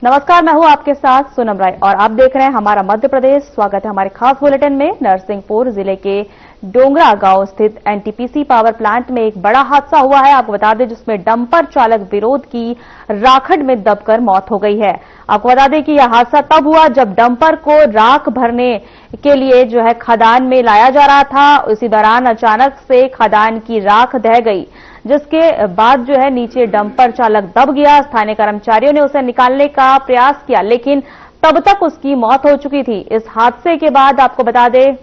नमस्कार, मैं हूं आपके साथ सोनम राय और आप देख रहे हैं हमारा मध्य प्रदेश। स्वागत है हमारे खास बुलेटिन में। नरसिंहपुर जिले के डोंगरा गांव स्थित एनटीपीसी पावर प्लांट में एक बड़ा हादसा हुआ है। आपको बता दें, जिसमें डंपर चालक विरोध की राखड़ में दबकर मौत हो गई है। आपको बता दें कि यह हादसा तब हुआ जब डंपर को राख भरने के लिए खदान में लाया जा रहा था। उसी दौरान अचानक से खदान की राख दह गई, जिसके बाद नीचे डंपर चालक दब गया। स्थानीय कर्मचारियों ने उसे निकालने का प्रयास किया, लेकिन तब तक उसकी मौत हो चुकी थी। इस हादसे के बाद आपको बता दें,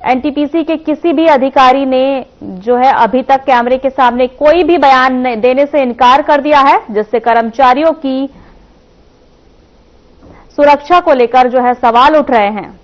एनटीपीसी के किसी भी अधिकारी ने अभी तक कैमरे के सामने कोई भी बयान देने से इनकार कर दिया है, जिससे कर्मचारियों की सुरक्षा को लेकर सवाल उठ रहे हैं।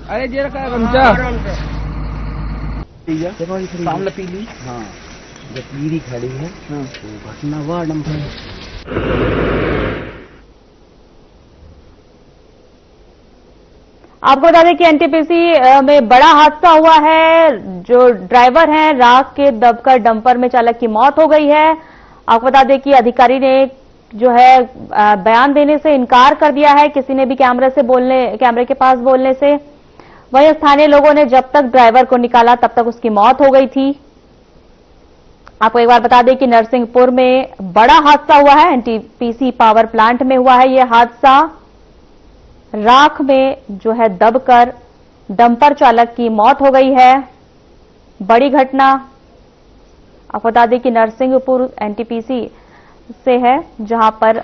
अरे जरा का गमछा सामने पीली, हाँ जब पीली खड़ी है तो घटना हुआ डंपर। आपको बता दें कि एनटीपीसी में बड़ा हादसा हुआ है। जो ड्राइवर हैं, राख के दबकर डंपर में चालक की मौत हो गई है। आपको बता दें कि अधिकारी ने बयान देने से इनकार कर दिया है, किसी ने भी कैमरे के पास बोलने से। वहीं स्थानीय लोगों ने जब तक ड्राइवर को निकाला तब तक उसकी मौत हो गई थी। आपको एक बार बता दें कि नरसिंहपुर में बड़ा हादसा हुआ है। एनटीपीसी पावर प्लांट में हुआ है यह हादसा। राख में दबकर डंपर चालक की मौत हो गई है। बड़ी घटना। आपको बता दें कि नरसिंहपुर एनटीपीसी से है, जहां पर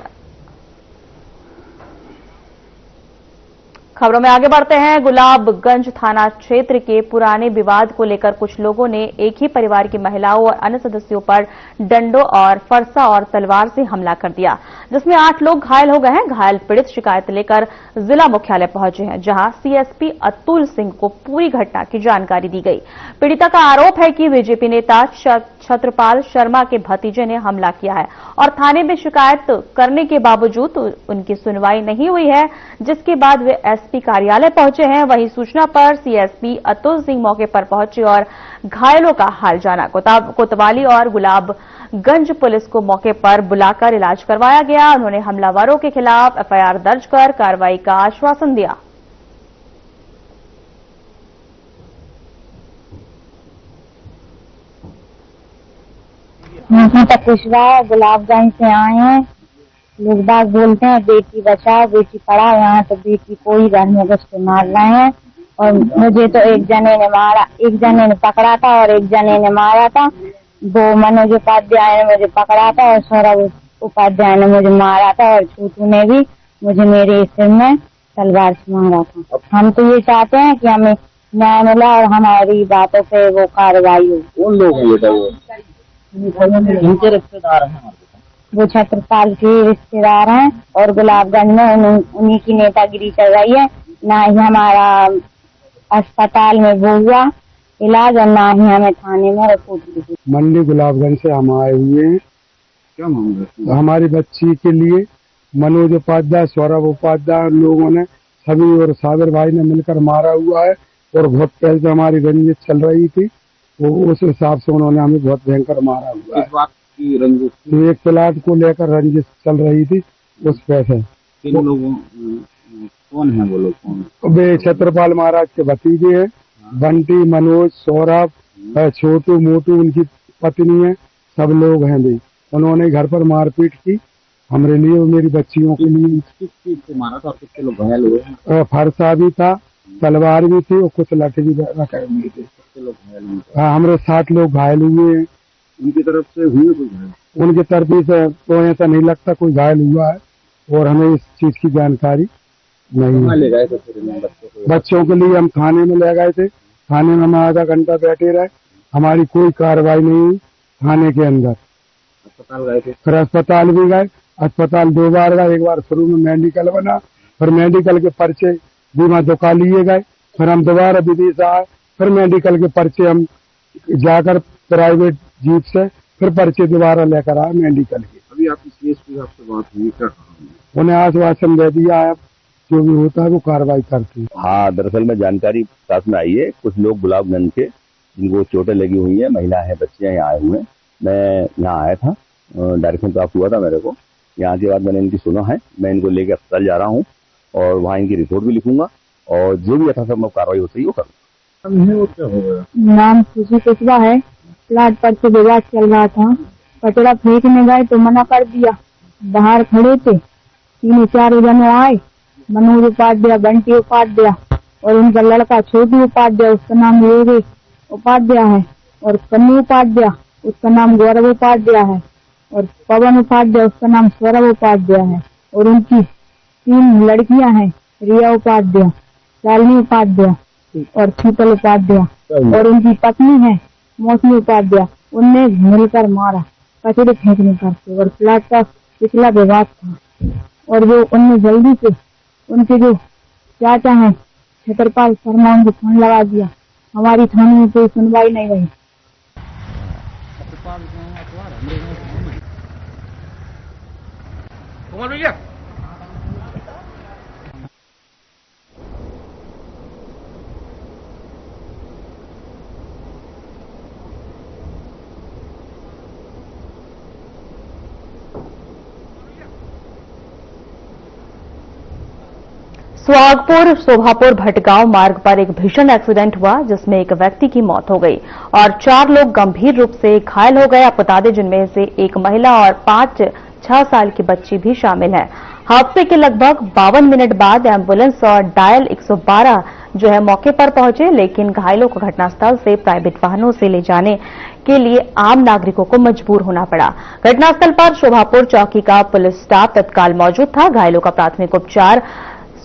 खबरों में आगे बढ़ते हैं। गुलाबगंज थाना क्षेत्र के पुराने विवाद को लेकर कुछ लोगों ने एक ही परिवार की महिलाओं और अन्य सदस्यों पर डंडों और फरसा और तलवार से हमला कर दिया, जिसमें 8 लोग घायल हो गए हैं। घायल पीड़ित शिकायत लेकर जिला मुख्यालय पहुंचे हैं, जहां सीएसपी अतुल सिंह को पूरी घटना की जानकारी दी गई। पीड़िता का आरोप है कि बीजेपी नेता छत्रपाल शर्मा के भतीजे ने हमला किया है और थाने में शिकायत करने के बावजूद उनकी सुनवाई नहीं हुई है, जिसके बाद वे एसपी कार्यालय पहुंचे हैं। वहीं सूचना पर सीएसपी अतुल सिंह मौके पर पहुंचे और घायलों का हाल जाना। कोतवाली और गुलाबगंज पुलिस को मौके पर बुलाकर इलाज करवाया गया। उन्होंने हमलावरों के खिलाफ एफआईआर दर्ज कर कार्रवाई का आश्वासन दिया। कुशवाहा गुलाबगंज से आए हैं। लोग बाग बोलते हैं बेटी बचाओ बेटी पढ़ाओ, यहाँ तो बेटी को ही घर में घुस के मार रहे हैं। और मुझे तो एक जने ने मारा, एक जने ने पकड़ा था और एक जने ने मारा था। वो मनोज उपाध्याय ने मुझे पकड़ा था और सौरभ उपाध्याय ने मुझे मारा था और छोटू ने भी मुझे मेरे सिर में तलवार से मारा था। हम तो ये चाहते हैं कि हमें न्याय मिला और हमारी बातों पे वो कार्रवाई हो। कौन लोग हैं बेटा? वो उनके रिश्तेदार हैं? वो छत्रपाल के रिश्तेदार हैं और गुलाबगंज में उन्हीं की नेतागिरी चल रही है। ना ही हमारा अस्पताल में वो हुआ इलाज और ना ही हमें थाने में रिपोर्ट दी। मंडी गुलाबगंज से हम आए हुए हैं। क्या मामला? हमारी बच्ची के लिए मनोज उपाध्याय, सौरभ उपाध्याय लोगों ने सभी और सागर भाई ने मिलकर मारा हुआ है और बहुत पहले से हमारी रंजिश चल रही थी। वो उस हिसाब से उन्होंने हमें बहुत भयंकर मारा हुआ है। इस बात की रंजिश? एक प्लाट को लेकर रंजिश चल रही थी उस पैसे। किन लोगों, कौन है वो लोग? कौन? वे छत्रपाल महाराज के भतीजे हैं। बंटी, मनोज, सौरभ, छोटू, मोटू उनकी पत्नी है, सब लोग हैं भाई। उन्होंने घर पर मारपीट की हमारे लिए और मेरी बच्चियों के लिए। किस चीज से मारा था? कितने लोग घायल हुए? फरसा भी था, तलवार भी थी और कुछ लाठी भी रखे हुए थे। कितने लोग घायल हुए? हाँ, हमारे 7 लोग घायल हुए हैं। उनकी तरफ से हुए कोई घायल? उनकी तरफ से तो ऐसा नहीं लगता कोई घायल हुआ है और हमें इस चीज की जानकारी नहीं। ले गए थे बच्चों के लिए हम थाने में ले गए थे। थाने में हम आधा घंटा बैठे रहे, हमारी कोई कार्रवाई नहीं हुई थाने के अंदर। अस्पताल गए थे? फिर अस्पताल भी गए। अस्पताल 2 बार गए। एक बार शुरू में मेडिकल बना, फिर मेडिकल के पर्चे बीमा दुका लिए गए। फिर हम दोबारा विदेश आए, फिर मेडिकल के पर्चे हम जाकर प्राइवेट जीप से फिर पर्चे दोबारा लेकर आया मेडिकल के। अभी आपकी सीएसपी साहब से बात हुई, क्या कहा? उन्हें आश्वासन दे दिया है, जो भी होता है वो कार्रवाई करती है। हाँ, दरअसल में जानकारी साथ में आई है, कुछ लोग गुलाबगंज के जिनको चोटें लगी हुई है, महिला है, बच्चे हैं, यहाँ आए हुए हैं। मैं यहाँ आया था, डायरेक्शन प्राप्त हुआ था मेरे को। यहाँ के बाद मैंने इनकी सुना है, मैं इनको लेकर अस्पताल जा रहा हूँ और वहाँ इनकी रिपोर्ट भी लिखूंगा और जो भी यथासंभव कार्रवाई होती है वो करूँगा। नाम खुशी कुशवा है। प्लाट पर से विवाद चल रहा था, कचरा फेंकने गए तो मना कर दिया। बाहर खड़े थे, 3-4 जने आए, मनोज उपाध्याय, बंटी उपाध्याय और उनका लड़का छोटू उपाध्याय, उसका नाम योगेश उपाध्याय है, और कन्नू उपाध्याय, उसका नाम गौरव उपाध्याय है, और पवन उपाध्याय, उसका नाम सौरभ उपाध्याय है, और उनकी 3 लड़कियां हैं, रिया उपाध्याय, शालिनी उपाध्याय और शीतल उपाध्याय, और उनकी पत्नी है मौसमी उपाध्याय। उनने मिलकर मारा कचरे फेंकने करके, और प्लाट का पिछला विवाद था, और वो उनने जल्दी से उनके जो चाचा हैं छतरपाल शर्मा, उनको फोन लगा दिया। हमारी थाने में कोई सुनवाई नहीं रही। सुहागपुर शोभापुर भटगांव मार्ग पर एक भीषण एक्सीडेंट हुआ, जिसमें एक व्यक्ति की मौत हो गई और 4 लोग गंभीर रूप से घायल हो गए। आपको बता दें, जिनमें से एक महिला और 5-6 साल की बच्ची भी शामिल है। हादसे के लगभग 52 मिनट बाद एम्बुलेंस और डायल 112 जो है मौके पर पहुंचे, लेकिन घायलों को घटनास्थल से प्राइवेट वाहनों से ले जाने के लिए आम नागरिकों को मजबूर होना पड़ा। घटनास्थल पर शोभापुर चौकी का पुलिस स्टाफ तत्काल मौजूद था। घायलों का प्राथमिक उपचार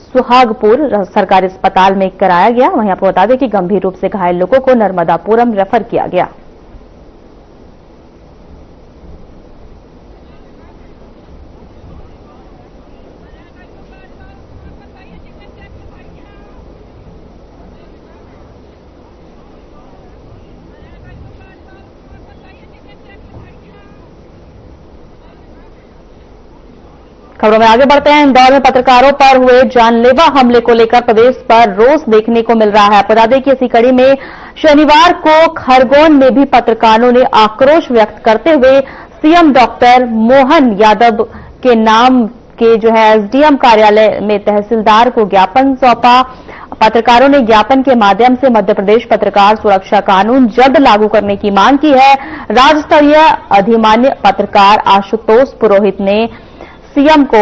सुहागपुर सरकारी अस्पताल में कराया गया। वहीं आपको बता दें कि गंभीर रूप से घायल लोगों को नर्मदापुरम रेफर किया गया। खबरों में आगे बढ़ते हैं। इंदौर में पत्रकारों पर हुए जानलेवा हमले को लेकर प्रदेश पर रोष देखने को मिल रहा है। बता दें कि इसी कड़ी में शनिवार को खरगोन में भी पत्रकारों ने आक्रोश व्यक्त करते हुए सीएम डॉक्टर मोहन यादव के नाम के जो है एसडीएम कार्यालय में तहसीलदार को ज्ञापन सौंपा। पत्रकारों ने ज्ञापन के माध्यम से मध्य प्रदेश पत्रकार सुरक्षा कानून जल्द लागू करने की मांग की है। राज्य स्तरीय अधिमान्य पत्रकार आशुतोष पुरोहित ने सीएम को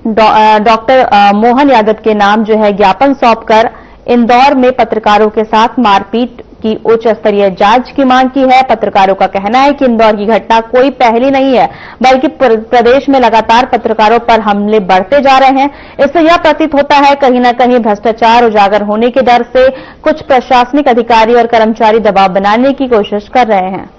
डॉक्टर मोहन यादव के नाम जो है ज्ञापन सौंपकर इंदौर में पत्रकारों के साथ मारपीट की उच्च स्तरीय जांच की मांग की है। पत्रकारों का कहना है कि इंदौर की घटना कोई पहली नहीं है, बल्कि प्रदेश में लगातार पत्रकारों पर हमले बढ़ते जा रहे हैं। इससे यह प्रतीत होता है कहीं न कहीं भ्रष्टाचार उजागर होने के डर से कुछ प्रशासनिक अधिकारी और कर्मचारी दबाव बनाने की कोशिश कर रहे हैं।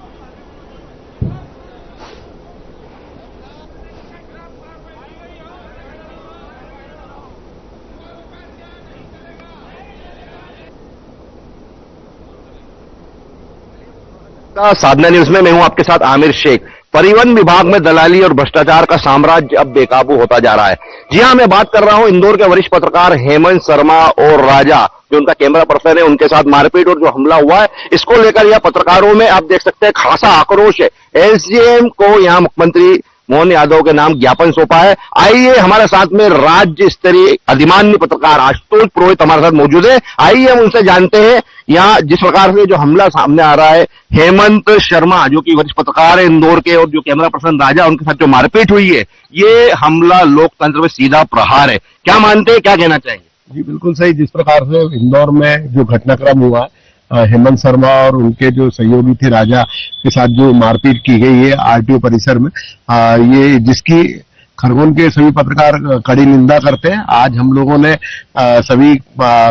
साधना न्यूज में मैं हूं आपके साथ आमिर शेख। परिवहन विभाग में दलाली और भ्रष्टाचार का साम्राज्य अब बेकाबू होता जा रहा है। जी हां, मैं बात कर रहा हूं इंदौर के वरिष्ठ पत्रकार हेमंत शर्मा और राजा, जो उनका कैमरा पर्सन है, उनके साथ मारपीट और जो हमला हुआ है, इसको लेकर यह पत्रकारों में आप देख सकते हैं खासा आक्रोश है। एसडीएम को यहां मुख्यमंत्री मोहन यादव के नाम ज्ञापन सौंपा है। आइए हमारे साथ में राज्य स्तरीय अधिमान्य पत्रकार आशुतोष पुरोहित हमारे साथ मौजूद है। आइए हम उनसे जानते हैं यहाँ जिस प्रकार से जो हमला सामने आ रहा है, हेमंत शर्मा जो कि वरिष्ठ पत्रकार है इंदौर के, और जो कैमरा पर्सन राजा, उनके साथ जो मारपीट हुई है, ये हमला लोकतंत्र में सीधा प्रहार है। क्या मानते हैं, क्या कहना चाहेंगे? जी बिल्कुल सही। जिस प्रकार से इंदौर में जो घटनाक्रम हुआ, हेमंत शर्मा और उनके जो सहयोगी थे राजा के साथ जो मारपीट की गई है आरटीओ परिसर में, ये जिसकी खरगोन के सभी पत्रकार कड़ी निंदा करते हैं। आज हम लोगों ने सभी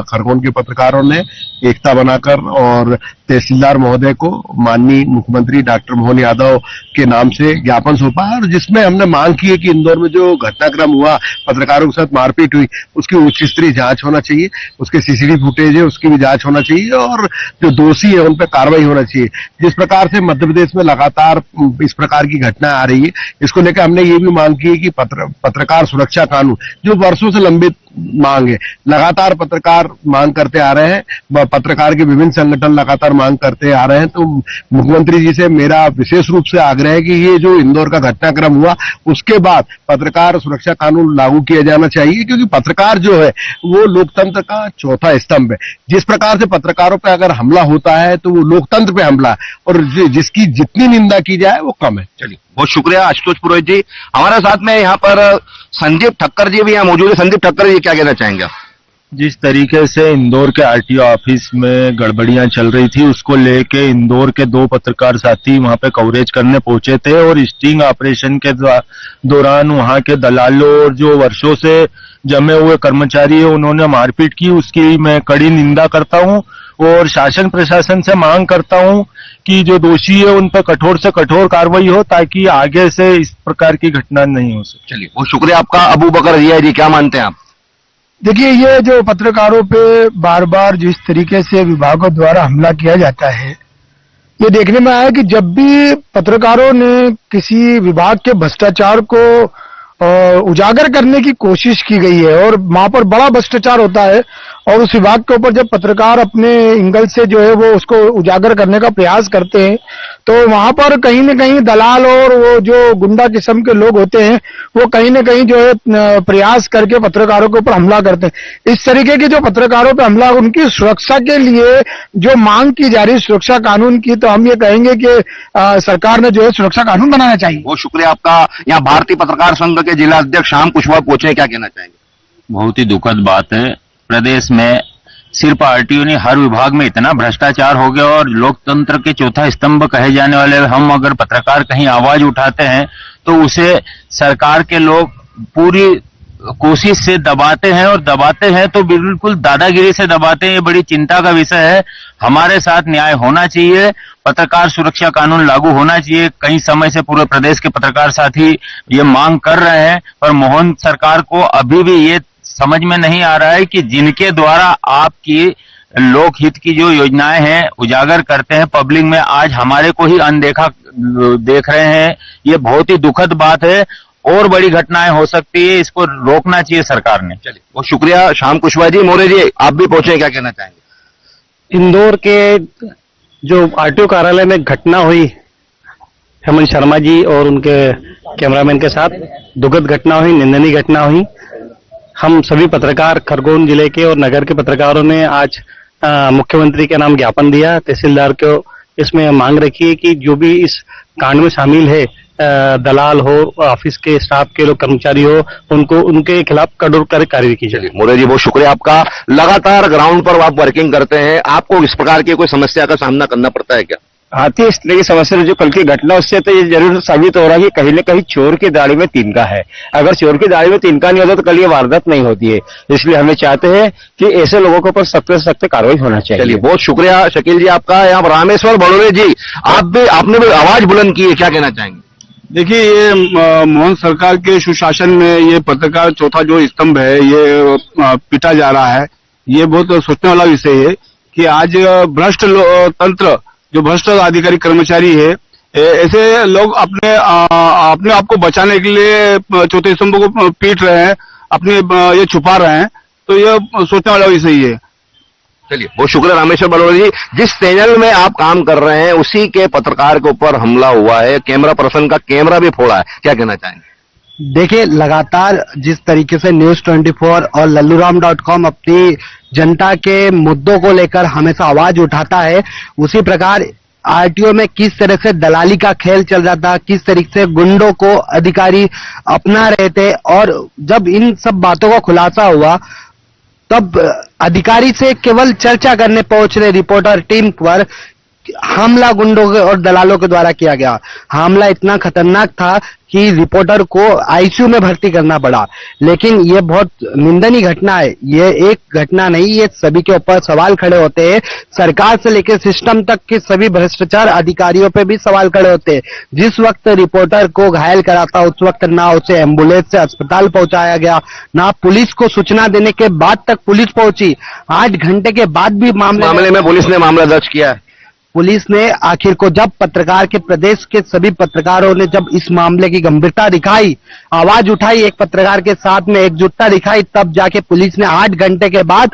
खरगोन के पत्रकारों ने एकता बनाकर और तहसीलदार महोदय को माननीय मुख्यमंत्री डॉक्टर मोहन यादव के नाम से ज्ञापन सौंपा है और जिसमें हमने मांग की है कि इंदौर में जो घटनाक्रम हुआ, पत्रकारों के साथ मारपीट हुई, उसकी उच्च स्तरीय जांच होना चाहिए, उसके सीसीटीवी फुटेज है उसकी भी जांच होना चाहिए और जो दोषी है उन पर कार्रवाई होना चाहिए। जिस प्रकार से मध्य प्रदेश में लगातार इस प्रकार की घटना आ रही है, इसको लेकर हमने ये भी मांग की है कि पत्रकार सुरक्षा कानून जो वर्षों से लंबित मांग है, लगातार पत्रकार मांग करते आ रहे हैं, पत्रकार के विभिन्न संगठन लगातार मांग करते आ रहे हैं, तो मुख्यमंत्री जी से मेरा विशेष रूप से आग्रह है कि ये जो इंदौर का घटनाक्रम हुआ उसके बाद पत्रकार सुरक्षा कानून लागू किया जाना चाहिए, क्योंकि पत्रकार जो है वो लोकतंत्र का चौथा स्तंभ है। जिस प्रकार से पत्रकारों पर अगर हमला होता है तो वो लोकतंत्र पे हमला है और जिसकी जितनी निंदा की जाए वो कम है। चलिए, बहुत शुक्रिया आशुतोष पुरोहित जी। हमारे साथ में यहाँ पर संदीप ठक्कर जी भी यहाँ मौजूद है। संदीप ठक्कर जी, क्या कहना चाहेंगे? जिस तरीके से इंदौर के आरटीओ ऑफिस में गड़बड़ियां चल रही थी, उसको लेके इंदौर के 2 पत्रकार साथी वहां पे कवरेज करने पहुंचे थे और स्टिंग ऑपरेशन के दौरान वहां के दलालों और जो वर्षों से जमे हुए कर्मचारी है उन्होंने मारपीट की, उसकी मैं कड़ी निंदा करता हूं और शासन प्रशासन से मांग करता हूं कि जो दोषी है उन पर कठोर से कठोर कार्रवाई हो ताकि आगे से इस प्रकार की घटना नहीं हो सके। चलिए, बहुत शुक्रिया आपका। अबू बकर रिया जी, क्या मानते हैं आप? देखिए, ये जो पत्रकारों पे बार बार जिस तरीके से विभागों द्वारा हमला किया जाता है, ये देखने में आया कि जब भी पत्रकारों ने किसी विभाग के भ्रष्टाचार को उजागर करने की कोशिश की गई है और वहां पर बड़ा भ्रष्टाचार होता है और उस विभाग के ऊपर जब पत्रकार अपने एंगल से जो है वो उसको उजागर करने का प्रयास करते हैं तो वहां पर कहीं न कहीं दलाल और वो जो गुंडा किस्म के लोग होते हैं वो कहीं न कहीं जो है प्रयास करके पत्रकारों के ऊपर हमला करते हैं। इस तरीके की जो पत्रकारों पर हमला, उनकी सुरक्षा के लिए जो मांग की जा रही है सुरक्षा कानून की, तो हम ये कहेंगे कि सरकार ने जो है सुरक्षा कानून बनाना चाहिए। बहुत शुक्रिया आपका। यहाँ भारतीय पत्रकार संघ के जिला अध्यक्ष शाम कुशवाहा पहुंचे, क्या कहना चाहेंगे? बहुत ही दुखद बात है, प्रदेश में सिर्फ आरटीओ नहीं हर विभाग में इतना भ्रष्टाचार हो गया और लोकतंत्र के चौथा स्तंभ कहे जाने वाले हम अगर पत्रकार कहीं आवाज उठाते हैं तो उसे सरकार के लोग पूरी कोशिश से दबाते हैं और दबाते हैं तो बिल्कुल दादागिरी से दबाते हैं। ये बड़ी चिंता का विषय है। हमारे साथ न्याय होना चाहिए, पत्रकार सुरक्षा कानून लागू होना चाहिए। कई समय से पूरे प्रदेश के पत्रकार साथी ये मांग कर रहे हैं पर मोहन सरकार को अभी भी ये समझ में नहीं आ रहा है कि जिनके द्वारा आपकी लोकहित की जो योजनाएं हैं उजागर करते हैं पब्लिक में, आज हमारे को ही अनदेखा देख रहे हैं। ये बहुत ही दुखद बात है और बड़ी घटनाएं हो सकती है, इसको रोकना चाहिए सरकार ने। चलिए, बहुत शुक्रिया शाम कुशवाहा जी। मोरे जी, आप भी पहुंचे, क्या कहना चाहेंगे? इंदौर के जो आरटीओ कार्यालय में घटना हुई हेमंत शर्मा जी और उनके कैमरामैन के साथ, दुखद घटना हुई, निंदनीय घटना हुई। हम सभी पत्रकार खरगोन जिले के और नगर के पत्रकारों ने आज मुख्यमंत्री के नाम ज्ञापन दिया, तहसीलदार को इसमें मांग रखी है कि जो भी इस कांड में शामिल है, दलाल हो, ऑफिस के स्टाफ के लोग कर्मचारी हो, उनको उनके खिलाफ कठोर कार्रवाई की जाए। मोरे जी, बहुत शुक्रिया आपका। लगातार ग्राउंड पर आप वर्किंग करते हैं, आपको इस प्रकार की कोई समस्या का सामना करना पड़ता है क्या? आती इस तरह की समस्या जो कल की घटना, उससे तो ये जरूर साबित हो रहा है कि कहीं न कहीं चोर की दाढ़ी में तिनका है। अगर चोर की दाढ़ी में तिनका नहीं होता तो कल ये वारदात नहीं होती है। इसलिए हमें चाहते हैं कि ऐसे लोगों के ऊपर सख्त से सख्त कार्रवाई होना चाहिए। चलिए, बहुत शुक्रिया शकील जी आपका। यहाँ रामेश्वर बड़ोले जी, आपने भी आवाज बुलंद की है, क्या कहना चाहेंगे? देखिए, ये मोहन सरकार के सुशासन में ये पत्रकार चौथा जो स्तंभ है ये पिटा जा रहा है। ये बहुत सोचने वाला विषय है कि आज भ्रष्ट तंत्र, जो भ्रष्ट अधिकारी कर्मचारी है, ऐसे लोग अपने आप को बचाने के लिए चौथे स्तंभ को पीट रहे हैं, अपने ये छुपा रहे हैं, तो ये सोचने वाला विषय है। चलिए, बहुत शुक्रिया रामेश्वर बड़ोले जी। जिस चैनल में आप काम कर रहे हैं उसी के पत्रकार के ऊपर हमला हुआ है, कैमरा पर्सन का कैमरा भी फोड़ा है, क्या कहना चाहेंगे? देखिए, लगातार जिस तरीके से न्यूज 24 और लल्लूराम.com अपनी जनता के मुद्दों को लेकर हमेशा आवाज उठाता है, उसी प्रकार आरटीओ में किस तरह से दलाली का खेल चल रहा था, किस तरीके से गुंडों को अधिकारी अपना रहे थे, और जब इन सब बातों का खुलासा हुआ तब अधिकारी से केवल चर्चा करने पहुंच रहे रिपोर्टर टीम पर हमला गुंडों और दलालों के द्वारा किया गया। हमला इतना खतरनाक था कि रिपोर्टर को आईसीयू में भर्ती करना पड़ा। लेकिन ये बहुत निंदनीय घटना है। ये एक घटना नहीं, ये सभी के ऊपर सवाल खड़े होते हैं। सरकार से लेकर सिस्टम तक के सभी भ्रष्टाचार अधिकारियों पे भी सवाल खड़े होते हैं। जिस वक्त रिपोर्टर को घायल करा था, उस वक्त ना उसे एम्बुलेंस से अस्पताल पहुंचाया गया, ना पुलिस को सूचना देने के बाद तक पुलिस पहुंची। 8 घंटे के बाद भी मामले में पुलिस ने मामला दर्ज किया है। पुलिस ने आखिर को जब पत्रकार के प्रदेश के सभी पत्रकारों ने जब इस मामले की गंभीरता दिखाई, आवाज उठाई, एक पत्रकार के साथ में एकजुटता दिखाई, तब जाके पुलिस ने 8 घंटे के बाद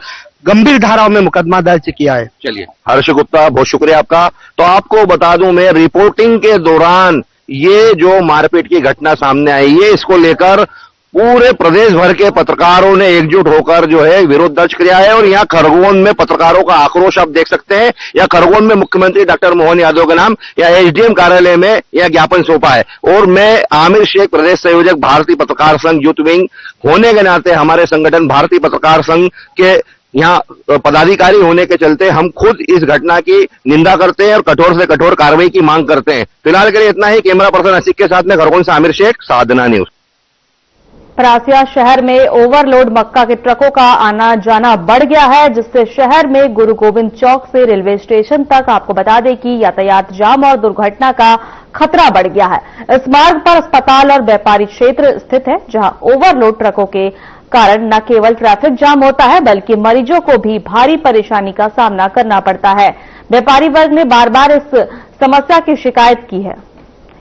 गंभीर धाराओं में मुकदमा दर्ज किया है। चलिए हर्ष गुप्ता, बहुत शुक्रिया आपका। तो आपको बता दूं मैं, रिपोर्टिंग के दौरान ये जो मारपीट की घटना सामने आई है, इसको लेकर पूरे प्रदेश भर के पत्रकारों ने एकजुट होकर जो है विरोध दर्ज किया है। और यहाँ खरगोन में पत्रकारों का आक्रोश आप देख सकते हैं। या खरगोन में मुख्यमंत्री डॉक्टर मोहन यादव के नाम या एसडीएम कार्यालय में यह ज्ञापन सौंपा है। और मैं आमिर शेख, प्रदेश संयोजक भारतीय पत्रकार संघ यूथ विंग होने के नाते, हमारे संगठन भारतीय पत्रकार संघ के यहाँ पदाधिकारी होने के चलते हम खुद इस घटना की निंदा करते हैं और कठोर से कठोर कार्रवाई की मांग करते हैं। फिलहाल के लिए इतना ही। कैमरा पर्सन असिक के साथ में खरगोन से आमिर शेख, साधना न्यूज। परासिया शहर में ओवरलोड मक्का के ट्रकों का आना जाना बढ़ गया है, जिससे शहर में गुरु गोविंद चौक से रेलवे स्टेशन तक आपको बता दें कि यातायात जाम और दुर्घटना का खतरा बढ़ गया है। इस मार्ग पर अस्पताल और व्यापारी क्षेत्र स्थित है, जहां ओवरलोड ट्रकों के कारण न केवल ट्रैफिक जाम होता है, बल्कि मरीजों को भी भारी परेशानी का सामना करना पड़ता है। व्यापारी वर्ग ने बार बार इस समस्या की शिकायत की है,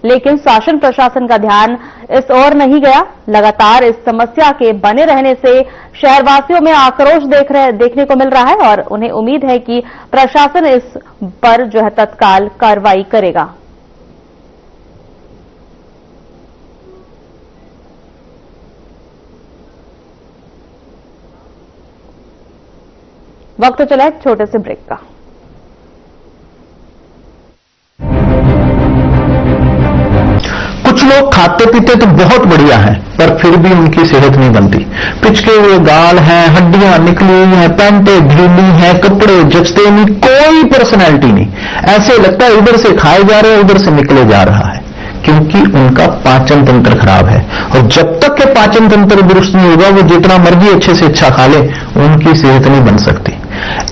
लेकिन शासन प्रशासन का ध्यान इस ओर नहीं गया। लगातार इस समस्या के बने रहने से शहरवासियों में आक्रोश देखने को मिल रहा है और उन्हें उम्मीद है कि प्रशासन इस पर जो है तत्काल कार्रवाई करेगा। वक्त चला एक छोटे से ब्रेक का। कुछ लोग खाते पीते तो बहुत बढ़िया है, पर फिर भी उनकी सेहत नहीं बनती। पिचके हुए गाल हैं, हड्डियां निकली हुई हैं, पैंटें ढीली हैं, कपड़े जचते नहीं, कोई पर्सनैलिटी नहीं। ऐसे लगता है इधर से खाए जा रहे हैं, उधर से निकले जा रहा है, क्योंकि उनका पाचन तंत्र खराब है। और जब तक के पाचन तंत्र दुरुस्त नहीं होगा, वो जितना मर्जी अच्छे से अच्छा खा ले, उनकी सेहत नहीं बन सकती।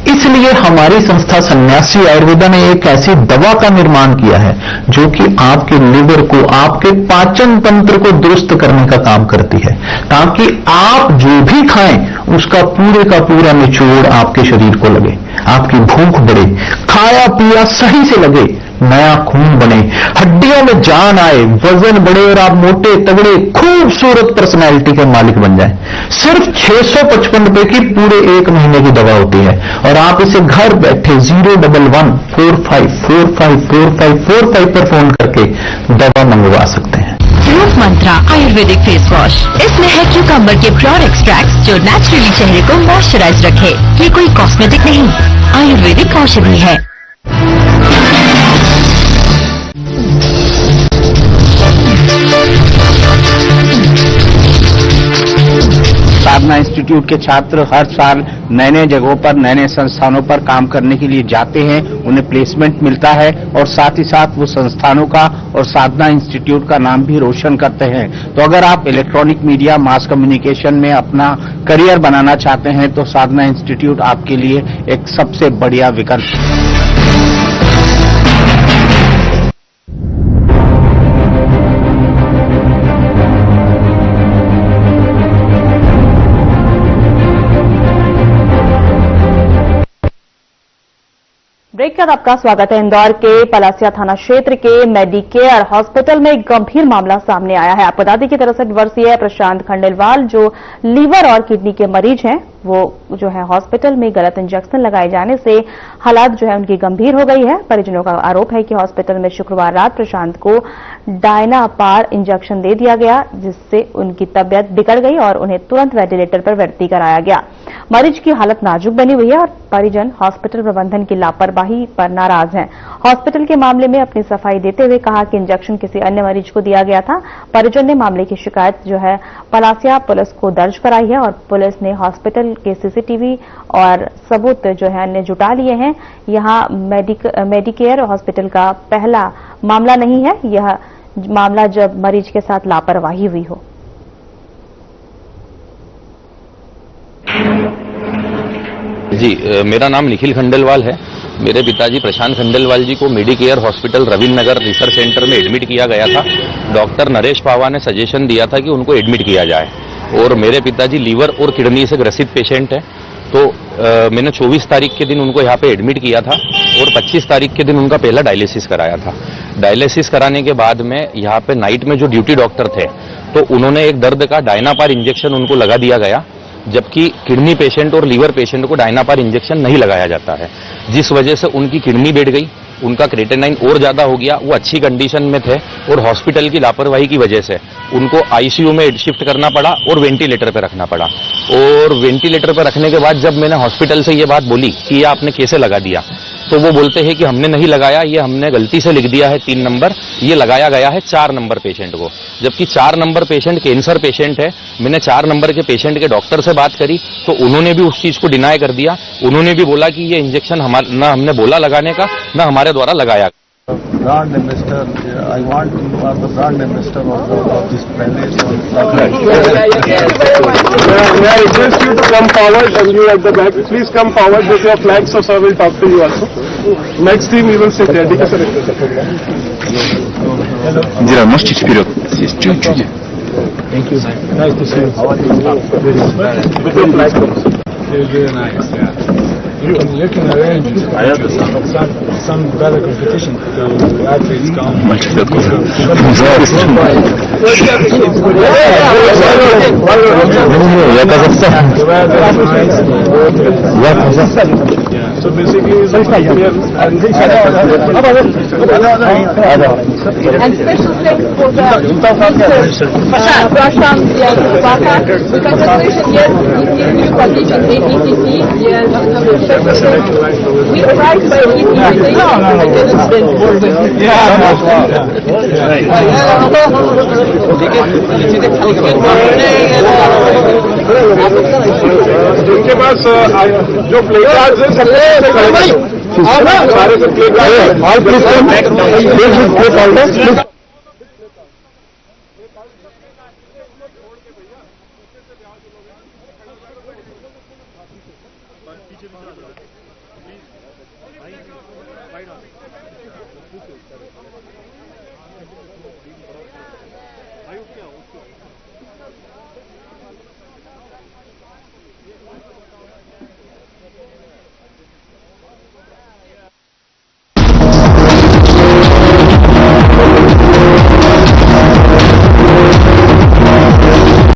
इसलिए हमारी संस्था सन्यासी आयुर्वेदा ने एक ऐसी दवा का निर्माण किया है जो कि आपके लिवर को, आपके पाचन तंत्र को दुरुस्त करने का काम करती है, ताकि आप जो भी खाएं उसका पूरे का पूरा निचोड़ आपके शरीर को लगे, आपकी भूख बढ़े, खाया पिया सही से लगे, नया खून बने, हड्डियों में जान आए, वजन बढ़े और आप मोटे तगड़े खूबसूरत पर्सनैलिटी के मालिक बन जाएं। सिर्फ 655 रुपए की पूरे 1 महीने की दवा होती है और आप इसे घर बैठे 01145454545 पर फोन करके दवा मंगवा सकते हैं। रूप मंत्रा आयुर्वेदिक फेस वॉश, इसमें है क्यूकम्बर के प्योर एक्सट्रैक्ट जो नेचुरली चेहरे को मॉइस्चराइज रखे। ये कोई कॉस्मेटिक नहीं, आयुर्वेदिक औषधि है। साधना इंस्टीट्यूट के छात्र हर साल नए नए जगहों पर, नए नए संस्थानों पर काम करने के लिए जाते हैं, उन्हें प्लेसमेंट मिलता है और साथ ही साथ वो संस्थानों का और साधना इंस्टीट्यूट का नाम भी रोशन करते हैं। तो अगर आप इलेक्ट्रॉनिक मीडिया, मास कम्युनिकेशन में अपना करियर बनाना चाहते हैं तो साधना इंस्टीट्यूट आपके लिए एक सबसे बढ़िया विकल्प है। ब्रेक के बाद आपका स्वागत है। इंदौर के पलासिया थाना क्षेत्र के मेडिकेयर हॉस्पिटल में एक गंभीर मामला सामने आया है। आपको बता दें कि दरअसल वर्षीय प्रशांत खंडेलवाल जो लीवर और किडनी के मरीज हैं, वो जो है हॉस्पिटल में गलत इंजेक्शन लगाए जाने से हालात जो है उनकी गंभीर हो गई है। परिजनों का आरोप है कि हॉस्पिटल में शुक्रवार रात प्रशांत को डायनापार इंजेक्शन दे दिया गया, जिससे उनकी तबियत बिगड़ गई और उन्हें तुरंत वेंटिलेटर पर भर्ती कराया गया। मरीज की हालत नाजुक बनी हुई है और परिजन हॉस्पिटल प्रबंधन की लापरवाही पर नाराज हैं। हॉस्पिटल के मामले में अपनी सफाई देते हुए कहा कि इंजेक्शन किसी अन्य मरीज को दिया गया था। परिजन ने मामले की शिकायत जो है पलासिया पुलिस को दर्ज कराई है और पुलिस ने हॉस्पिटल के सीसीटीवी और सबूत जो है अन्य जुटा लिए हैं। यहां मेडिकेयर हॉस्पिटल का पहला मामला नहीं है, यह मामला जब मरीज के साथ लापरवाही हुई हो। जी, मेरा नाम निखिल खंडेलवाल है। मेरे पिताजी प्रशांत खंडेलवाल जी को मेडिकेयर हॉस्पिटल रविंद्र नगर रिसर्च सेंटर में एडमिट किया गया था। डॉक्टर नरेश पावा ने सजेशन दिया था कि उनको एडमिट किया जाए और मेरे पिताजी लीवर और किडनी से ग्रसित पेशेंट है, तो मैंने 24 तारीख के दिन उनको यहाँ पे एडमिट किया था और 25 तारीख के दिन उनका पहला डायलिसिस कराया था। डायलिसिस कराने के बाद में यहाँ पे नाइट में जो ड्यूटी डॉक्टर थे तो उन्होंने एक दर्द का डायनापार इंजेक्शन उनको लगा दिया गया, जबकि किडनी पेशेंट और लीवर पेशेंट को डायनापार इंजेक्शन नहीं लगाया जाता है, जिस वजह से उनकी किडनी बैठ गई, उनका क्रेटेनाइन और ज्यादा हो गया। वो अच्छी कंडीशन में थे और हॉस्पिटल की लापरवाही की वजह से उनको आईसीयू में शिफ्ट करना पड़ा और वेंटिलेटर पर रखना पड़ा। और वेंटिलेटर पर रखने के बाद जब मैंने हॉस्पिटल से ये बात बोली कि ये आपने कैसे लगा दिया, तो वो बोलते हैं कि हमने नहीं लगाया, ये हमने गलती से लिख दिया है 3 नंबर, ये लगाया गया है 4 नंबर पेशेंट को, जबकि 4 नंबर पेशेंट कैंसर पेशेंट है। मैंने 4 नंबर के पेशेंट के डॉक्टर से बात करी तो उन्होंने भी उस चीज को डिनाई कर दिया। उन्होंने भी बोला कि ये इंजेक्शन ना हमने बोला लगाने का, ना हमारे द्वारा लगाया। Brand ambassador, I want you are the brand ambassador of this palace. May I request you to come forward and you at the back. Please come forward with your flag, so sir will talk to you also. Next team you will sit there. Дира, можете вперед сесть чуть-чуть? Thank you. Nice to see you. How are you? With your flag. Very nice. Yeah. You can arrange some better competition. The athletes come. So basically, it's like and special thanks for the Prashant Baka, because congratulations, yes, in new condition, ATC, yes, we tried by ETC, I didn't spend more than जिनके पास जो play card है सारे से play card Please.